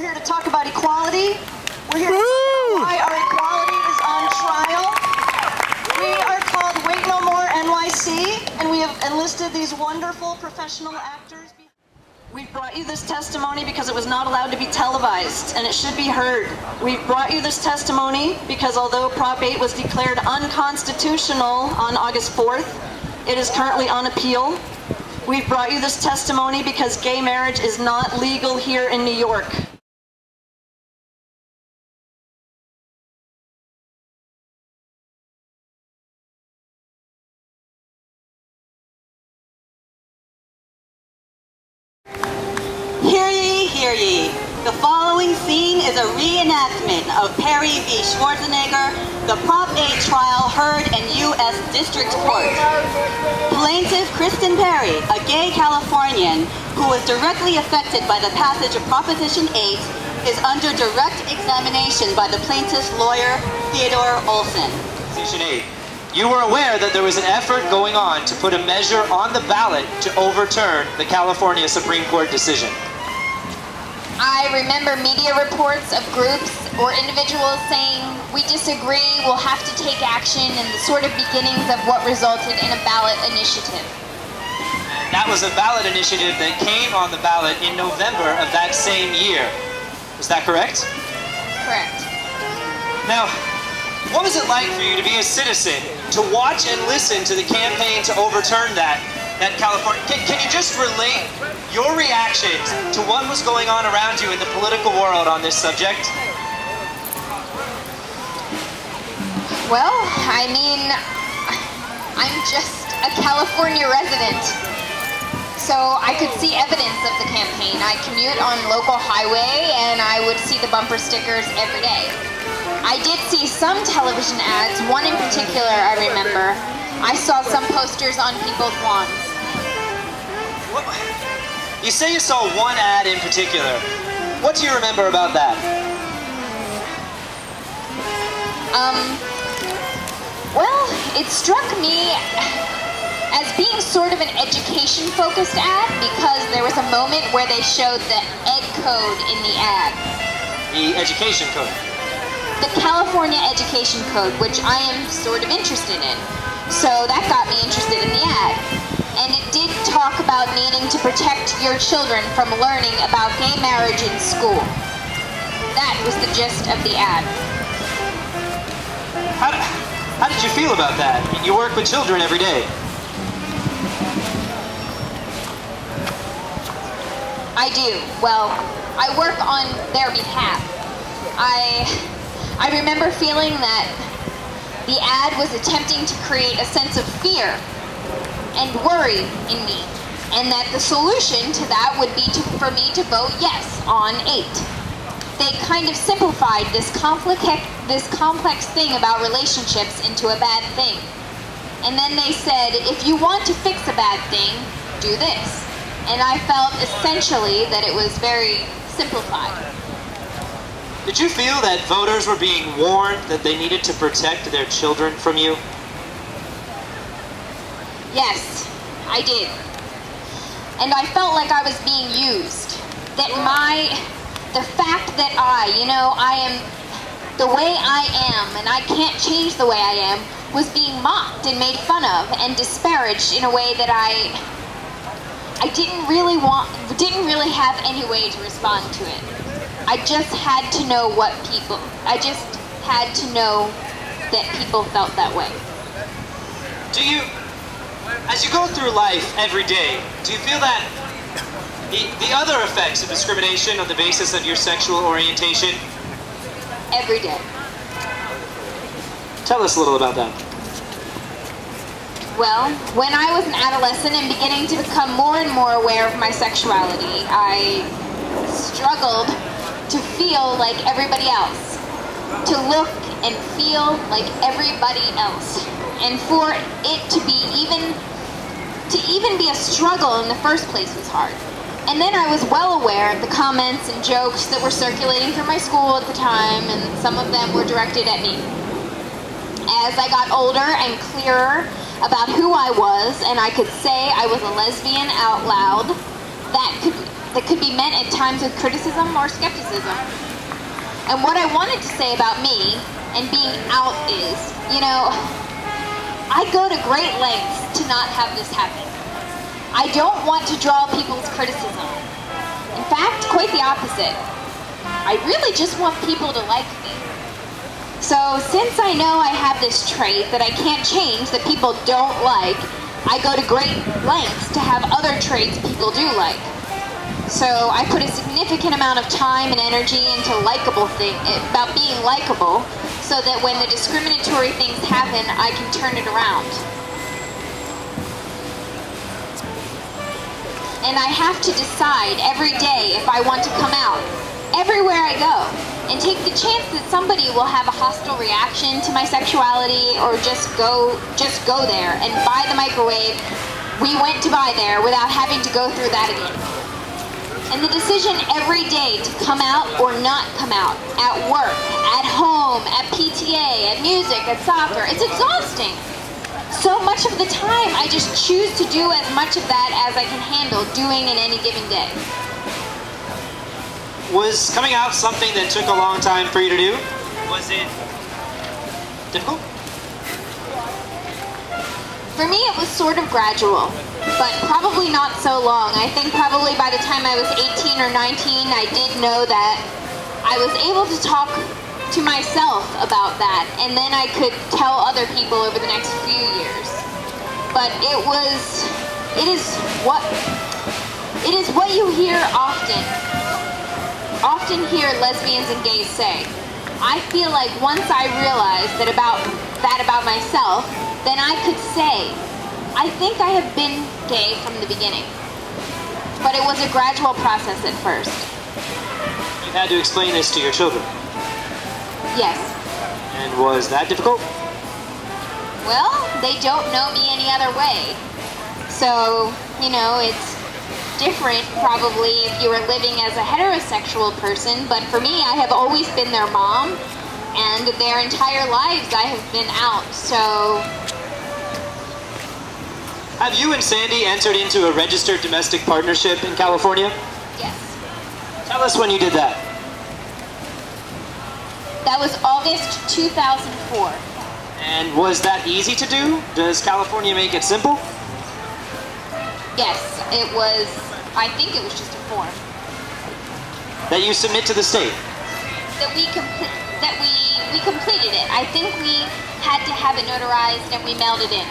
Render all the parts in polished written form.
here to talk about equality. We're here to talk about why our equality is on trial. We are called Wait No More NYC, and we have enlisted these wonderful professional actors. We've brought you this testimony because it was not allowed to be televised, and it should be heard. We've brought you this testimony because although Prop 8 was declared unconstitutional on August 4th, it is currently on appeal. We've brought you this testimony because gay marriage is not legal here in New York. Hear ye, hear ye. The following scene is a reenactment of Perry v. Schwarzenegger, the Prop 8 trial heard in U.S. District Court. Plaintiff Kristin Perry, a gay Californian who was directly affected by the passage of Proposition 8, is under direct examination by the plaintiff's lawyer, Ted Olson. Proposition 8. You were aware that there was an effort going on to put a measure on the ballot to overturn the California Supreme Court decision. I remember media reports of groups or individuals saying, we disagree, we'll have to take action, and the sort of beginnings of what resulted in a ballot initiative. That was a ballot initiative that came on the ballot in November of that same year. Is that correct? Correct. Now, what was it like for you to be a citizen, to watch and listen to the campaign to overturn that California? Can you just relate your reactions to what was going on around you in the political world on this subject? Well, I mean, I'm just a California resident, so I could see evidence of the campaign. I commute on local highway, and I would see the bumper stickers every day. I did see some television ads, one in particular I remember. I saw some posters on people's lawns. What? You say you saw one ad in particular. What do you remember about that? Well, it struck me as being sort of an education-focused ad because there was a moment where they showed the ed code in the ad. The education code? The California Education Code, which I am sort of interested in. So that got me interested in the ad. And it did talk about needing to protect your children from learning about gay marriage in school. That was the gist of the ad. How did you feel about that? I mean, you work with children every day. I do. Well, I work on their behalf. I remember feeling that the ad was attempting to create a sense of fear and worry in me, and that the solution to that would be for me to vote yes on 8. They kind of simplified this complex thing about relationships into a bad thing. And then they said, if you want to fix a bad thing, do this. And I felt essentially that it was very simplified. Did you feel that voters were being warned that they needed to protect their children from you? Yes, I did. And I felt like I was being used. That the fact that I am the way I am, and I can't change the way I am, was being mocked and made fun of and disparaged in a way that I didn't really have any way to respond to it. I just had to know I just had to know that people felt that way. As you go through life every day, do you feel that the other effects of discrimination on the basis of your sexual orientation? Every day. Tell us a little about that. Well, when I was an adolescent and beginning to become more and more aware of my sexuality, I struggled to feel like everybody else, to look and feel like everybody else, and for it to even be a struggle in the first place was hard. And then I was well aware of the comments and jokes that were circulating through my school at the time, and some of them were directed at me. As I got older and clearer about who I was, and I could say I was a lesbian out loud, that could be met at times with criticism or skepticism. And what I wanted to say about me and being out is, you know, I go to great lengths to not have this happen. I don't want to draw people's criticism. In fact, quite the opposite. I really just want people to like me. So since I know I have this trait that I can't change, that people don't like, I go to great lengths to have other traits people do like. So I put a significant amount of time and energy into about being likable, so that when the discriminatory things happen, I can turn it around. And I have to decide every day if I want to come out, everywhere I go, and take the chance that somebody will have a hostile reaction to my sexuality, or just go there and buy the microwave we went to buy there without having to go through that again. And the decision every day to come out or not come out, at work, at home, at PTA, at music, at soccer, it's exhausting. So much of the time, I just choose to do as much of that as I can handle doing in any given day. Was coming out something that took a long time for you to do? Was it difficult? For me, it was sort of gradual, but probably not so long. I think probably by the time I was 18 or 19, I did know that I was able to talk to myself about that, and then I could tell other people over the next few years. But it is what you hear often. Often hear lesbians and gays say. I feel like once I realized that about myself, then I could say, I think I have been gay from the beginning. But it was a gradual process at first. You had to explain this to your children? Yes. And was that difficult? Well, they don't know me any other way. So, you know, it's different probably if you were living as a heterosexual person, but for me, I have always been their mom, and their entire lives I have been out, so... Have you and Sandy entered into a registered domestic partnership in California? Yes. Tell us when you did that. That was August 2004. And was that easy to do? Does California make it simple? Yes, it was, I think it was just a form. That you submit to the state? That we completed it. I think we had to have it notarized and we mailed it in.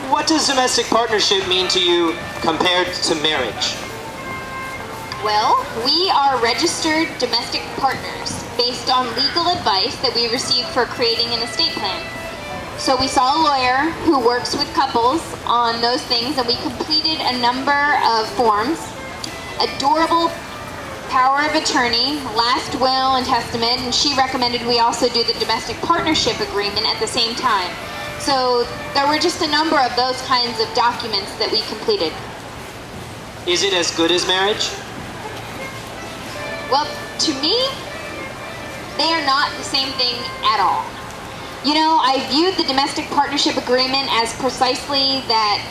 What does domestic partnership mean to you compared to marriage? Well, we are registered domestic partners based on legal advice that we received for creating an estate plan. So we saw a lawyer who works with couples on those things, and we completed a number of forms. Adorable power of attorney, last will and testament, and she recommended we also do the domestic partnership agreement at the same time. So there were just a number of those kinds of documents that we completed. Is it as good as marriage? Well, to me, they are not the same thing at all. You know, I viewed the domestic partnership agreement as precisely that,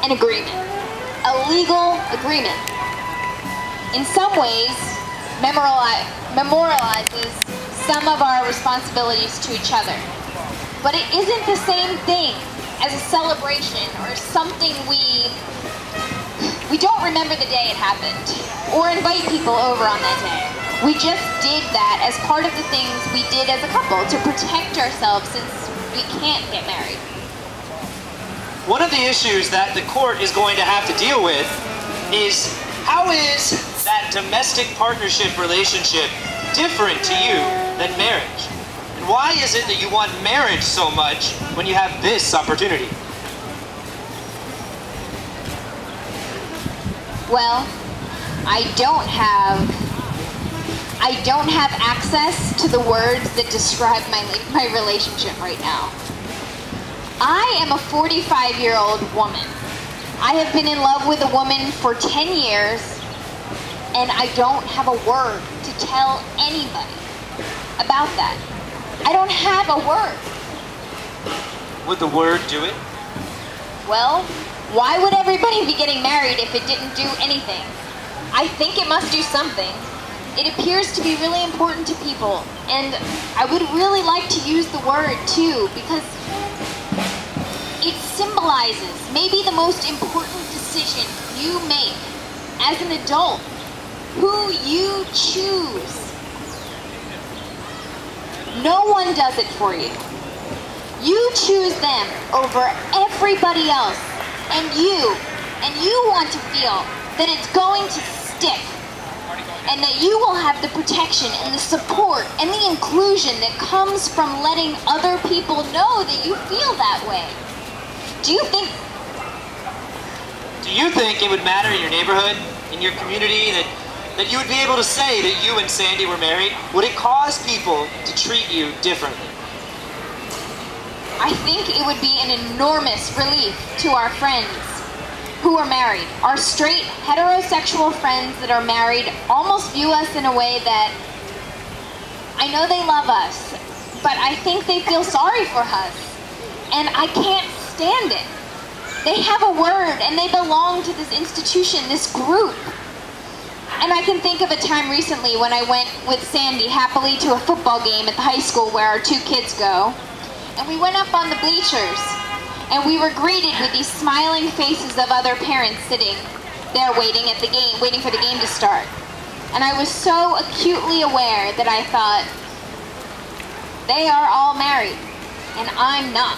an agreement. A legal agreement. In some ways, memorializes some of our responsibilities to each other. But it isn't the same thing as a celebration or something we don't remember the day it happened or invite people over on that day. We just did that as part of the things we did as a couple to protect ourselves since we can't get married. One of the issues that the court is going to have to deal with is, how is that domestic partnership relationship different to you than marriage? And why is it that you want marriage so much when you have this opportunity? Well, I don't have access to the words that describe my relationship right now. I am a 45-year-old woman. I have been in love with a woman for 10 years, and I don't have a word to tell anybody about that. I don't have a word. Would the word do it? Well, Why would everybody be getting married if it didn't do anything? I think it must do something. It appears to be really important to people, and I would really like to use the word too, because it symbolizes maybe the most important decision you make as an adult. Who you choose. No one does it for you. You choose them over everybody else, and you want to feel that it's going to stick, and that you will have the protection and the support and the inclusion that comes from letting other people know that you feel that way. Do you think it would matter in your neighborhood, in your community, that you would be able to say that you and Sandy were married? Would it cause people to treat you differently? I think it would be an enormous relief to our friends who are married. Our straight, heterosexual friends that are married almost view us in a way that, I know they love us, but I think they feel sorry for us. And I can't stand it. They have a word and they belong to this institution, this group. And I can think of a time recently when I went with Sandy happily to a football game at the high school where our two kids go. And we went up on the bleachers, and we were greeted with these smiling faces of other parents sitting there waiting for the game to start. And I was so acutely aware that I thought, they are all married, and I'm not.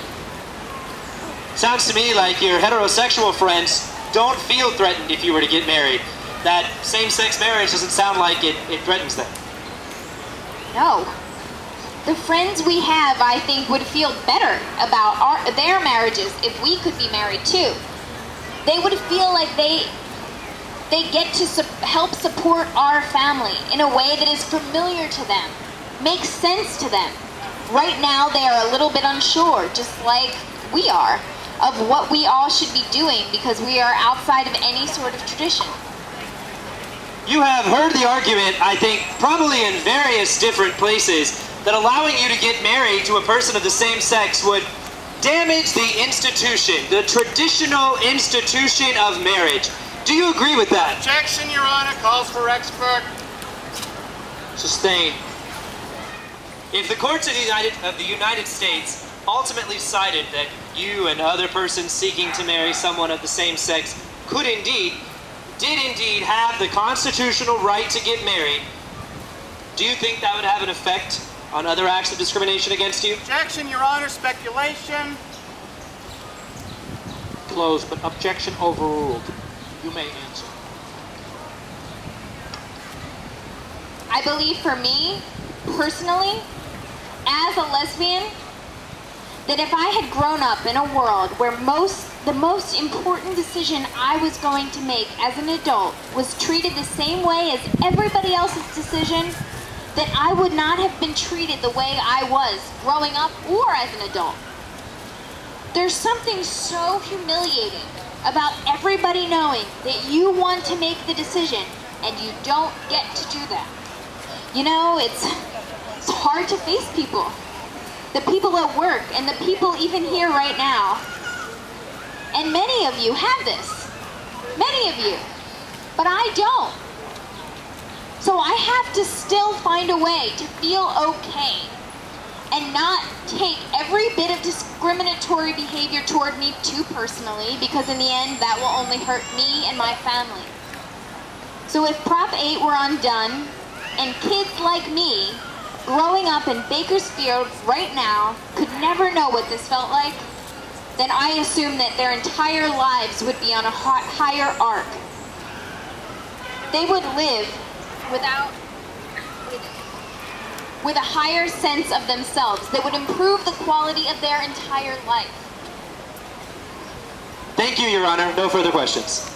Sounds to me like your heterosexual friends don't feel threatened if you were to get married. That same-sex marriage doesn't sound like it threatens them. No. The friends we have, I think, would feel better about their marriages if we could be married too. They would feel like they get to help support our family in a way that is familiar to them, makes sense to them. Right now, they are a little bit unsure, just like we are, of what we all should be doing because we are outside of any sort of tradition. You have heard the argument, I think, probably in various different places, that allowing you to get married to a person of the same sex would damage the institution, the traditional institution of marriage. Do you agree with that? Objection, Your Honor. Calls for expert. Sustained. If the courts of the United States ultimately decided that you and other persons seeking to marry someone of the same sex did indeed have the constitutional right to get married, do you think that would have an effect on other acts of discrimination against you? Objection, Your Honor. Speculation. Closed, but objection overruled. You may answer. I believe for me, personally, as a lesbian, that if I had grown up in a world where the most important decision I was going to make as an adult was treated the same way as everybody else's decision, that I would not have been treated the way I was growing up or as an adult. There's something so humiliating about everybody knowing that you want to make the decision and you don't get to do that. You know, it's hard to face people. The people at work and the people even here right now. And many of you have this. Many of you. But I don't. So I have to still find a way to feel okay and not take every bit of discriminatory behavior toward me too personally, because in the end that will only hurt me and my family. So if Prop 8 were undone and kids like me growing up in Bakersfield right now could never know what this felt like, then I assume that their entire lives would be on a higher arc. They would live with a higher sense of themselves that would improve the quality of their entire life. Thank you, Your Honor. No further questions.